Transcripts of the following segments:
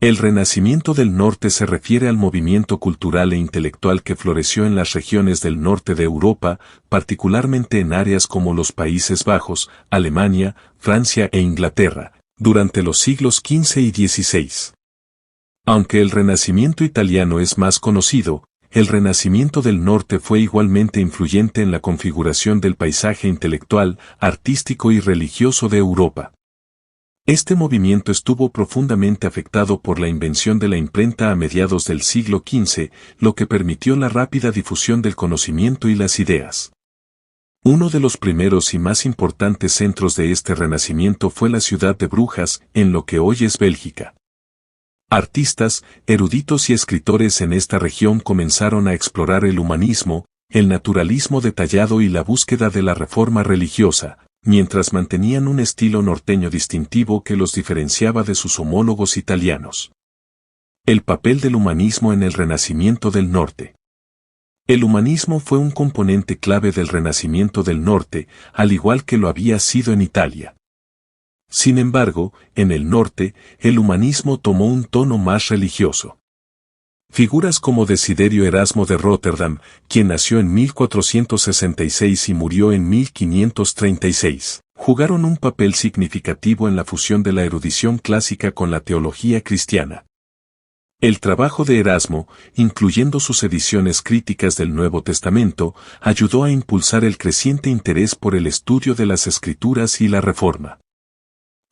El Renacimiento del Norte se refiere al movimiento cultural e intelectual que floreció en las regiones del norte de Europa, particularmente en áreas como los Países Bajos, Alemania, Francia e Inglaterra, durante los siglos XV y XVI. Aunque el Renacimiento italiano es más conocido, el Renacimiento del Norte fue igualmente influyente en la configuración del paisaje intelectual, artístico y religioso de Europa. Este movimiento estuvo profundamente afectado por la invención de la imprenta a mediados del siglo XV, lo que permitió la rápida difusión del conocimiento y las ideas. Uno de los primeros y más importantes centros de este renacimiento fue la ciudad de Brujas, en lo que hoy es Bélgica. Artistas, eruditos y escritores en esta región comenzaron a explorar el humanismo, el naturalismo detallado y la búsqueda de la reforma religiosa, mientras mantenían un estilo norteño distintivo que los diferenciaba de sus homólogos italianos. El papel del humanismo en el Renacimiento del Norte. El humanismo fue un componente clave del Renacimiento del Norte, al igual que lo había sido en Italia. Sin embargo, en el norte, el humanismo tomó un tono más religioso. Figuras como Desiderio Erasmo de Róterdam, quien nació en 1466 y murió en 1536, jugaron un papel significativo en la fusión de la erudición clásica con la teología cristiana. El trabajo de Erasmo, incluyendo sus ediciones críticas del Nuevo Testamento, ayudó a impulsar el creciente interés por el estudio de las Escrituras y la Reforma.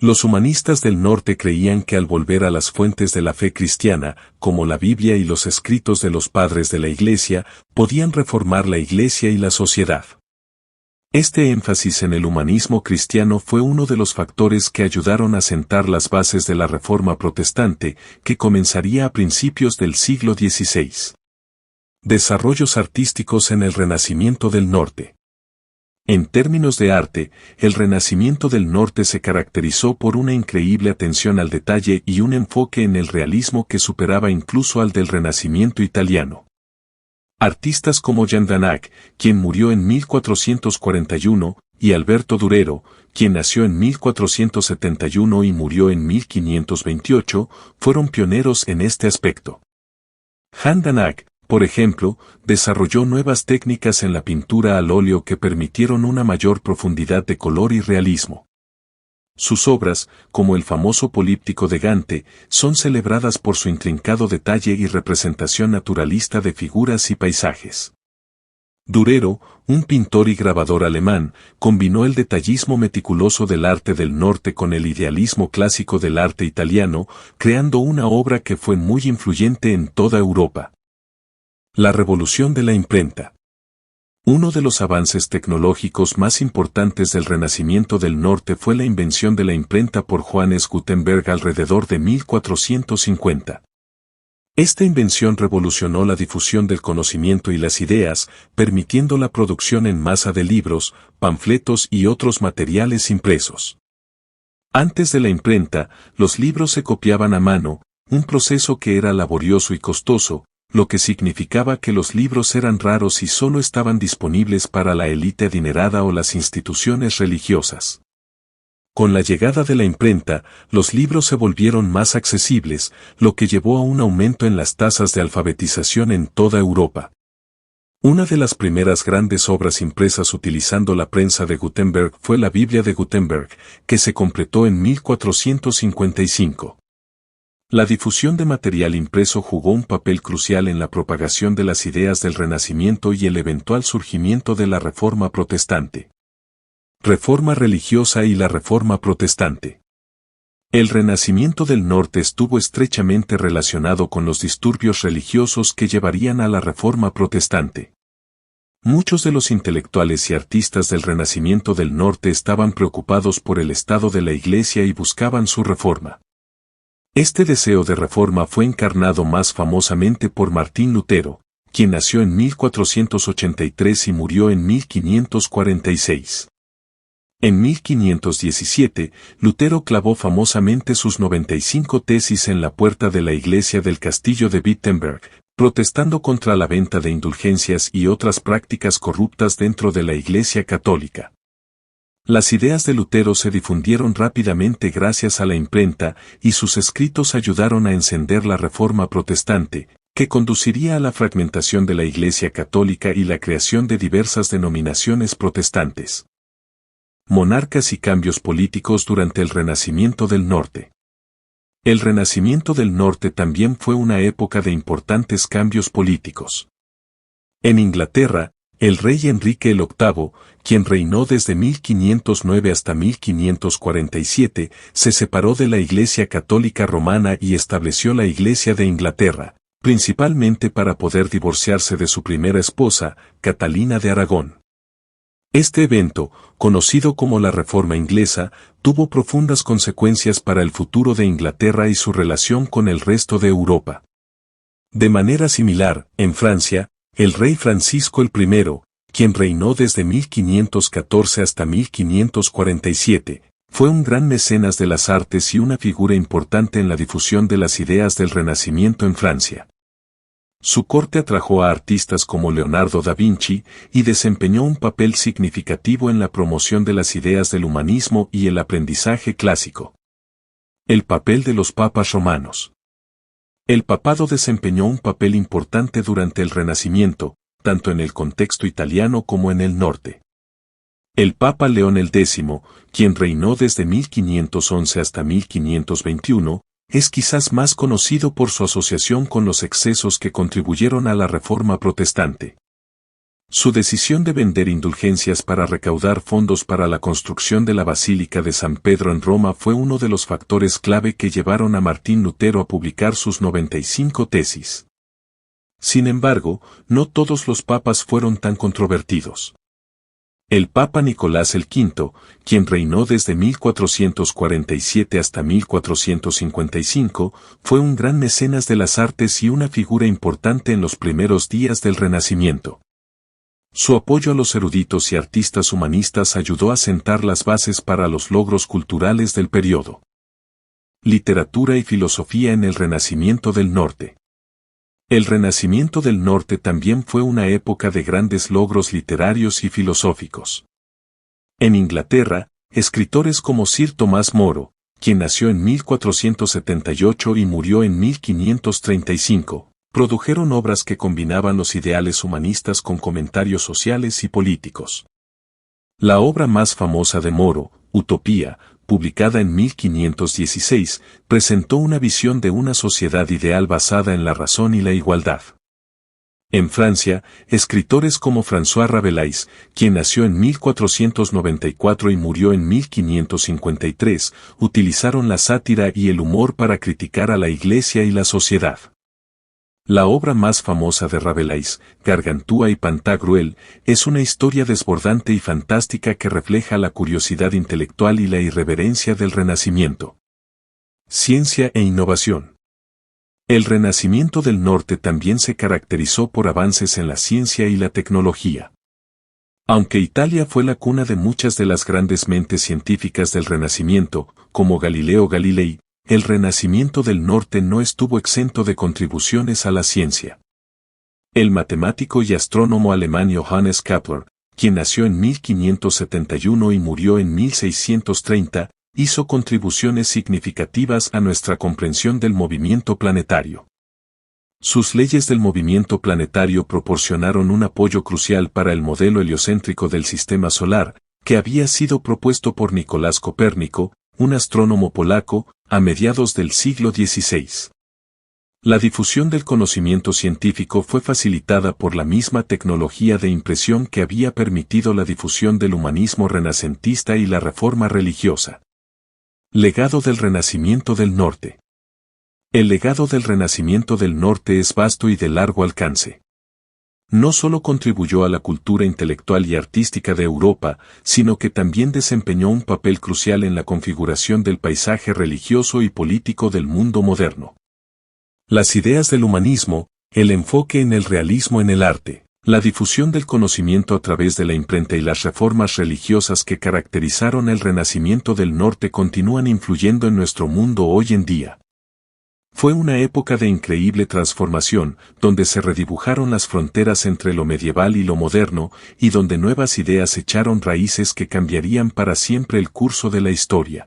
Los humanistas del norte creían que al volver a las fuentes de la fe cristiana, como la Biblia y los escritos de los padres de la Iglesia, podían reformar la Iglesia y la sociedad. Este énfasis en el humanismo cristiano fue uno de los factores que ayudaron a sentar las bases de la Reforma protestante, que comenzaría a principios del siglo XVI. Desarrollos artísticos en el Renacimiento del Norte. En términos de arte, el Renacimiento del Norte se caracterizó por una increíble atención al detalle y un enfoque en el realismo que superaba incluso al del Renacimiento italiano. Artistas como Jean Danach, quien murió en 1441, y Alberto Durero, quien nació en 1471 y murió en 1528, fueron pioneros en este aspecto. Jean Danach, por ejemplo, desarrolló nuevas técnicas en la pintura al óleo que permitieron una mayor profundidad de color y realismo. Sus obras, como el famoso Políptico de Gante, son celebradas por su intrincado detalle y representación naturalista de figuras y paisajes. Durero, un pintor y grabador alemán, combinó el detallismo meticuloso del arte del norte con el idealismo clásico del arte italiano, creando una obra que fue muy influyente en toda Europa. La revolución de la imprenta. Uno de los avances tecnológicos más importantes del Renacimiento del Norte fue la invención de la imprenta por Johannes Gutenberg alrededor de 1450. Esta invención revolucionó la difusión del conocimiento y las ideas, permitiendo la producción en masa de libros, panfletos y otros materiales impresos. Antes de la imprenta, los libros se copiaban a mano, un proceso que era laborioso y costoso, lo que significaba que los libros eran raros y solo estaban disponibles para la élite adinerada o las instituciones religiosas. Con la llegada de la imprenta, los libros se volvieron más accesibles, lo que llevó a un aumento en las tasas de alfabetización en toda Europa. Una de las primeras grandes obras impresas utilizando la prensa de Gutenberg fue la Biblia de Gutenberg, que se completó en 1455. La difusión de material impreso jugó un papel crucial en la propagación de las ideas del Renacimiento y el eventual surgimiento de la Reforma protestante. Reforma religiosa y la Reforma protestante. El Renacimiento del Norte estuvo estrechamente relacionado con los disturbios religiosos que llevarían a la Reforma protestante. Muchos de los intelectuales y artistas del Renacimiento del Norte estaban preocupados por el estado de la Iglesia y buscaban su reforma. Este deseo de reforma fue encarnado más famosamente por Martín Lutero, quien nació en 1483 y murió en 1546. En 1517, Lutero clavó famosamente sus 95 tesis en la puerta de la iglesia del castillo de Wittenberg, protestando contra la venta de indulgencias y otras prácticas corruptas dentro de la Iglesia católica. Las ideas de Lutero se difundieron rápidamente gracias a la imprenta, y sus escritos ayudaron a encender la Reforma protestante, que conduciría a la fragmentación de la Iglesia católica y la creación de diversas denominaciones protestantes. Monarcas y cambios políticos durante el Renacimiento del Norte. El Renacimiento del Norte también fue una época de importantes cambios políticos. En Inglaterra, el rey Enrique VIII, quien reinó desde 1509 hasta 1547, se separó de la Iglesia Católica Romana y estableció la Iglesia de Inglaterra, principalmente para poder divorciarse de su primera esposa, Catalina de Aragón. Este evento, conocido como la Reforma Inglesa, tuvo profundas consecuencias para el futuro de Inglaterra y su relación con el resto de Europa. De manera similar, en Francia, el rey Francisco I, quien reinó desde 1514 hasta 1547, fue un gran mecenas de las artes y una figura importante en la difusión de las ideas del Renacimiento en Francia. Su corte atrajo a artistas como Leonardo da Vinci y desempeñó un papel significativo en la promoción de las ideas del humanismo y el aprendizaje clásico. El papel de los papas romanos. El papado desempeñó un papel importante durante el Renacimiento, tanto en el contexto italiano como en el norte. El Papa León X, quien reinó desde 1511 hasta 1521, es quizás más conocido por su asociación con los excesos que contribuyeron a la Reforma protestante. Su decisión de vender indulgencias para recaudar fondos para la construcción de la Basílica de San Pedro en Roma fue uno de los factores clave que llevaron a Martín Lutero a publicar sus 95 tesis. Sin embargo, no todos los papas fueron tan controvertidos. El Papa Nicolás V, quien reinó desde 1447 hasta 1455, fue un gran mecenas de las artes y una figura importante en los primeros días del Renacimiento. Su apoyo a los eruditos y artistas humanistas ayudó a sentar las bases para los logros culturales del periodo. Literatura y filosofía en el Renacimiento del Norte. El Renacimiento del Norte también fue una época de grandes logros literarios y filosóficos. En Inglaterra, escritores como Sir Tomás Moro, quien nació en 1478 y murió en 1535, produjeron obras que combinaban los ideales humanistas con comentarios sociales y políticos. La obra más famosa de Moro, Utopía, publicada en 1516, presentó una visión de una sociedad ideal basada en la razón y la igualdad. En Francia, escritores como François Rabelais, quien nació en 1494 y murió en 1553, utilizaron la sátira y el humor para criticar a la Iglesia y la sociedad. La obra más famosa de Rabelais, Gargantúa y Pantagruel, es una historia desbordante y fantástica que refleja la curiosidad intelectual y la irreverencia del Renacimiento. Ciencia e innovación. El Renacimiento del Norte también se caracterizó por avances en la ciencia y la tecnología. Aunque Italia fue la cuna de muchas de las grandes mentes científicas del Renacimiento, como Galileo Galilei, el Renacimiento del Norte no estuvo exento de contribuciones a la ciencia. El matemático y astrónomo alemán Johannes Kepler, quien nació en 1571 y murió en 1630, hizo contribuciones significativas a nuestra comprensión del movimiento planetario. Sus leyes del movimiento planetario proporcionaron un apoyo crucial para el modelo heliocéntrico del sistema solar, que había sido propuesto por Nicolás Copérnico, un astrónomo polaco, a mediados del siglo XVI. La difusión del conocimiento científico fue facilitada por la misma tecnología de impresión que había permitido la difusión del humanismo renacentista y la reforma religiosa. Legado del Renacimiento del Norte. El legado del Renacimiento del Norte es vasto y de largo alcance. No solo contribuyó a la cultura intelectual y artística de Europa, sino que también desempeñó un papel crucial en la configuración del paisaje religioso y político del mundo moderno. Las ideas del humanismo, el enfoque en el realismo en el arte, la difusión del conocimiento a través de la imprenta y las reformas religiosas que caracterizaron el Renacimiento del Norte continúan influyendo en nuestro mundo hoy en día. Fue una época de increíble transformación, donde se redibujaron las fronteras entre lo medieval y lo moderno, y donde nuevas ideas echaron raíces que cambiarían para siempre el curso de la historia.